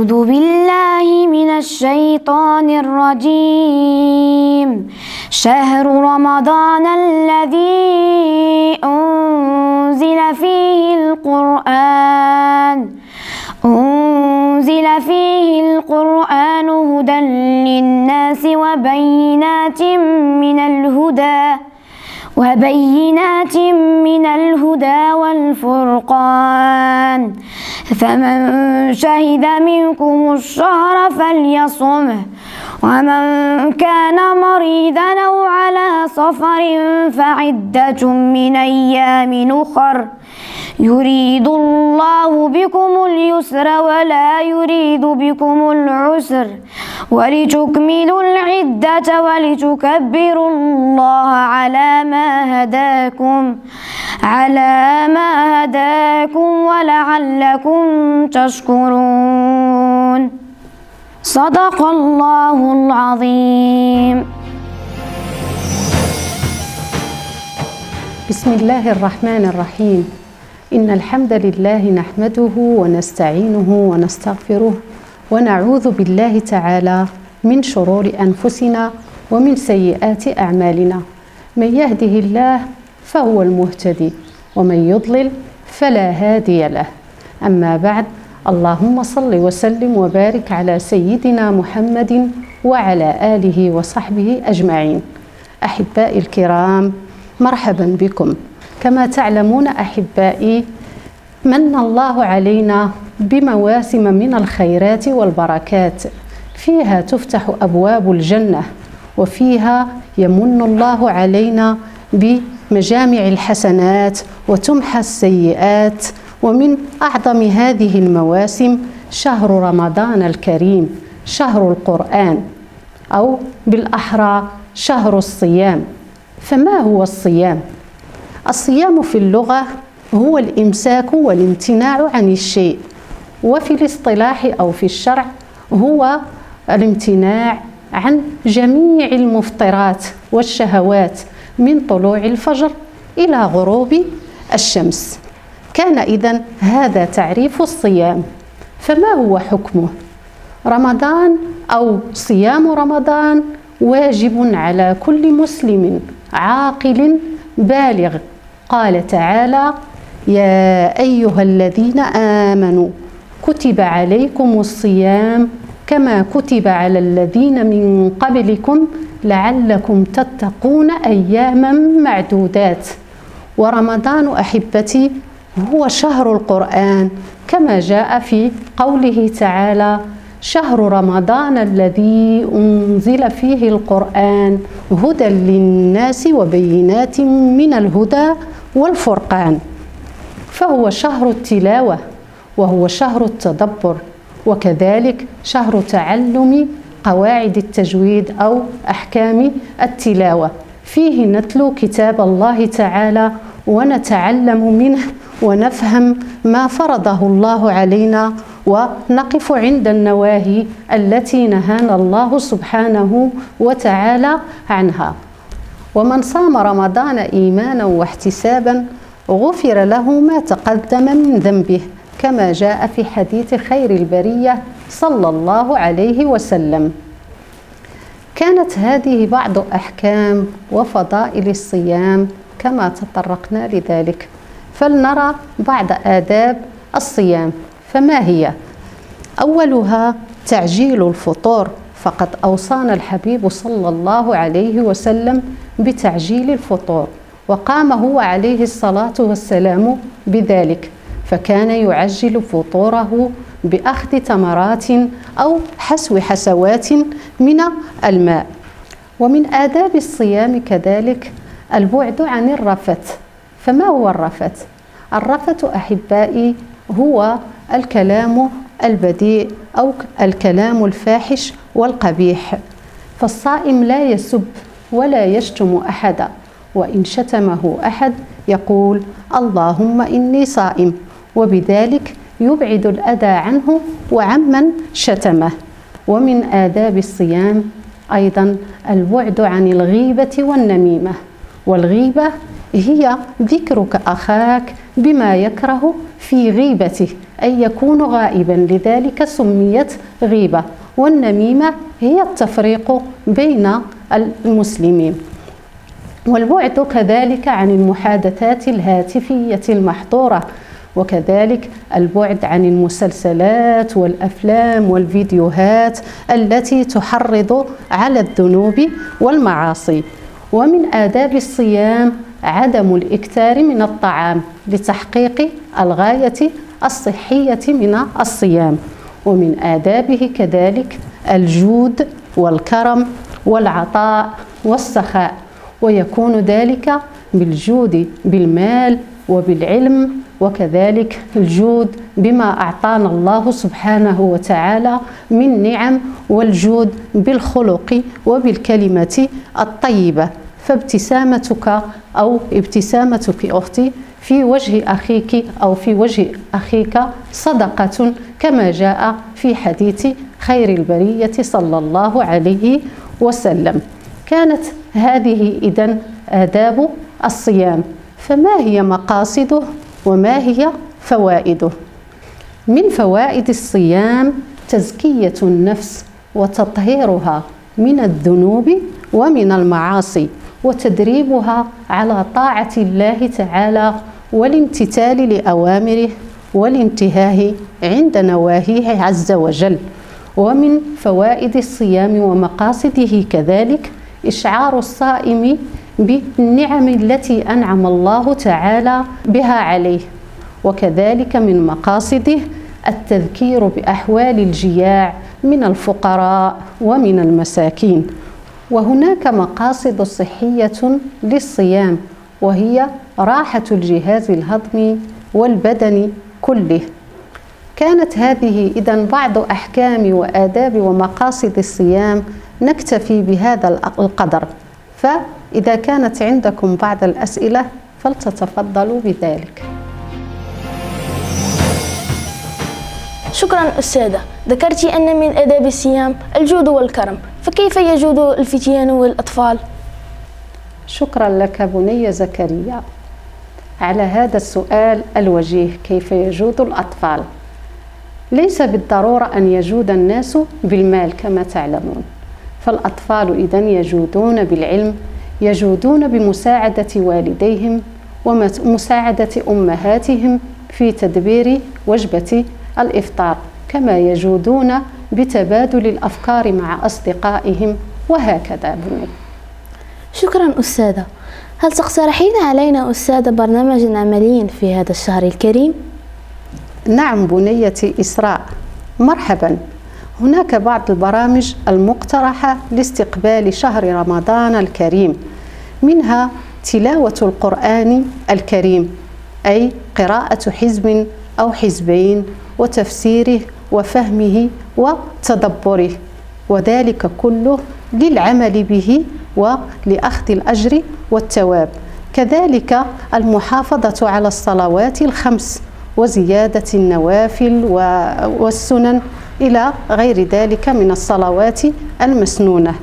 أعوذ بالله من الشيطان الرجيم. شهر رمضان الذي أنزل فيه القرآن هدى للناس وبينات من الهدى والفرقان، فمن شهد منكم الشهر فليصمه، ومن كان مريضا أو على سفر فعدة من أيام أخر، يريد الله بكم اليسر ولا يريد بكم العسر، ولتكملوا العدة ولتكبروا الله على ما هداكم ولعلكم تشكرون. صدق الله العظيم. بسم الله الرحمن الرحيم. إن الحمد لله نحمده ونستعينه ونستغفره ونعوذ بالله تعالى من شرور أنفسنا ومن سيئات أعمالنا. من يهده الله فهو المهتدي، ومن يضلل فلا هادي له. أما بعد، اللهم صل وسلم وبارك على سيدنا محمد وعلى آله وصحبه أجمعين. أحبائي الكرام، مرحبا بكم. كما تعلمون أحبائي، من الله علينا بمواسم من الخيرات والبركات، فيها تفتح أبواب الجنة، وفيها يمن الله علينا بمجامع الحسنات وتمحى السيئات. ومن أعظم هذه المواسم شهر رمضان الكريم، شهر القرآن، أو بالأحرى شهر الصيام. فما هو الصيام؟ الصيام في اللغة هو الإمساك والامتناع عن الشيء، وفي الاصطلاح أو في الشرع هو الامتناع عن جميع المفطرات والشهوات من طلوع الفجر إلى غروب الشمس. كان إذن هذا تعريف الصيام. فما هو حكمه؟ رمضان أو صيام رمضان واجب على كل مسلم عاقل بالغ. قال تعالى: يا أيها الذين آمنوا كتب عليكم الصيام كما كتب على الذين من قبلكم لعلكم تتقون أياما معدودات. ورمضان أحبتي هو شهر القرآن، كما جاء في قوله تعالى: شهر رمضان الذي أنزل فيه القرآن هدى للناس وبينات من الهدى والفرقان. فهو شهر التلاوة، وهو شهر التدبر، وكذلك شهر تعلم قواعد التجويد أو أحكام التلاوة. فيه نتلو كتاب الله تعالى ونتعلم منه ونفهم ما فرضه الله علينا، ونقف عند النواهي التي نهانا الله سبحانه وتعالى عنها. ومن صام رمضان إيمانا واحتسابا غفر له ما تقدم من ذنبه، كما جاء في حديث خير البرية صلى الله عليه وسلم. كانت هذه بعض أحكام وفضائل الصيام كما تطرقنا لذلك. فلنرى بعض آداب الصيام. فما هي؟ أولها تعجيل الفطور، فقد أوصانا الحبيب صلى الله عليه وسلم بتعجيل الفطور، وقام هو عليه الصلاة والسلام بذلك، فكان يعجل فطوره بأخذ تمرات أو حسو حسوات من الماء. ومن آداب الصيام كذلك البعد عن الرفث. فما هو الرفث؟ الرفث أحبائي هو الكلام البذيء أو الكلام الفاحش والقبيح. فالصائم لا يسب ولا يشتم أحدا، وإن شتمه أحد يقول: اللهم إني صائم، وبذلك يبعد الأذى عنه وعمن شتمه. ومن آداب الصيام أيضا البعد عن الغيبة والنميمة. والغيبة هي ذكرك أخاك بما يكره في غيبته، أي يكون غائبا، لذلك سميت غيبة. والنميمة هي التفريق بين المسلمين. والبعد كذلك عن المحادثات الهاتفية المحظورة، وكذلك البعد عن المسلسلات والأفلام والفيديوهات التي تحرض على الذنوب والمعاصي. ومن آداب الصيام عدم الإكثار من الطعام لتحقيق الغاية الصحية من الصيام. ومن آدابه كذلك الجود والكرم والعطاء والسخاء، ويكون ذلك بالجود بالمال وبالعلم، وكذلك الجود بما أعطانا الله سبحانه وتعالى من نعم، والجود بالخلق وبالكلمة الطيبة. فابتسامتك أو ابتسامتك أختي في وجه أخيك أو في وجه أخيك صدقة، كما جاء في حديث خير البرية صلى الله عليه وسلم. كانت هذه إذن آداب الصيام. فما هي مقاصده وما هي فوائده؟ من فوائد الصيام تزكية النفس وتطهيرها من الذنوب ومن المعاصي، وتدريبها على طاعة الله تعالى والامتثال لأوامره والانتهاء عند نواهيه عز وجل. ومن فوائد الصيام ومقاصده كذلك إشعار الصائم بالنعم التي أنعم الله تعالى بها عليه، وكذلك من مقاصده التذكير بأحوال الجياع من الفقراء ومن المساكين. وهناك مقاصد صحية للصيام، وهي راحة الجهاز الهضمي والبدني كله. كانت هذه إذن بعض أحكام وآداب ومقاصد الصيام. نكتفي بهذا القدر، فإذا كانت عندكم بعض الأسئلة فلتتفضلوا بذلك. شكرا أستاذة، ذكرت أن من آداب الصيام الجود والكرم، فكيف يجود الفتيان والأطفال؟ شكرا لك بني زكريا على هذا السؤال الوجيه، كيف يجود الأطفال؟ ليس بالضرورة أن يجود الناس بالمال كما تعلمون، فالأطفال إذن يجودون بالعلم، يجودون بمساعدة والديهم ومساعدة أمهاتهم في تدبير وجبة الإفطار، كما يجودون بتبادل الأفكار مع أصدقائهم، وهكذا بني. شكرا أستاذة. هل تقترحين علينا أستاذة برنامجا عمليا في هذا الشهر الكريم؟ نعم بنيتي إسراء، مرحبا. هناك بعض البرامج المقترحة لاستقبال شهر رمضان الكريم، منها تلاوة القرآن الكريم، أي قراءة حزب أو حزبين وتفسيره وفهمه وتدبره، وذلك كله للعمل به ولأخذ الأجر والثواب. كذلك المحافظة على الصلوات الخمس وزيادة النوافل والسنن إلى غير ذلك من الصلوات المسنونة.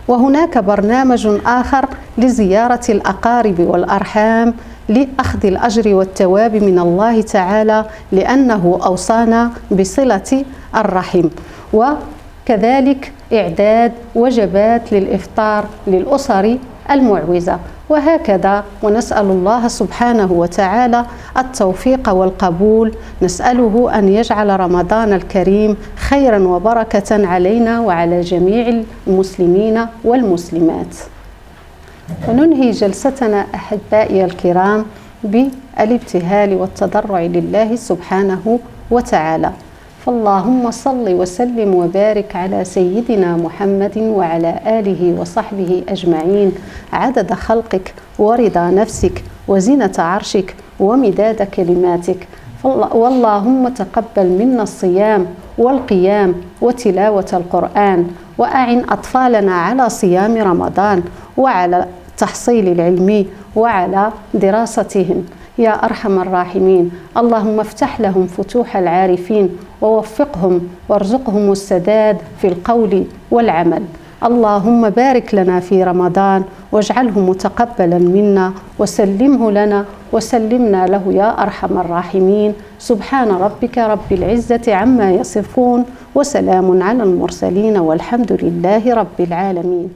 وهناك برنامج آخر لزيارة الأقارب والأرحام لأخذ الأجر والثواب من الله تعالى، لأنه أوصانا بصلة الرحم. وكذلك إعداد وجبات للإفطار للأسر المعوزة، وهكذا. ونسأل الله سبحانه وتعالى التوفيق والقبول، نسأله أن يجعل رمضان الكريم خيرا وبركة علينا وعلى جميع المسلمين والمسلمات. وننهي جلستنا أحبائي الكرام بالابتهال والتضرع لله سبحانه وتعالى. فاللهم صل وسلم وبارك على سيدنا محمد وعلى آله وصحبه أجمعين، عدد خلقك ورضا نفسك وزنة عرشك ومداد كلماتك. واللهم تقبل منا الصيام والقيام وتلاوة القرآن، وأعن أطفالنا على صيام رمضان وعلى التحصيل العلمي وعلى دراستهم يا أرحم الراحمين. اللهم افتح لهم فتوح العارفين ووفقهم وارزقهم السداد في القول والعمل. اللهم بارك لنا في رمضان واجعله متقبلا منا وسلمه لنا وسلمنا له يا أرحم الراحمين. سبحان ربك رب العزة عما يصفون وسلام على المرسلين والحمد لله رب العالمين.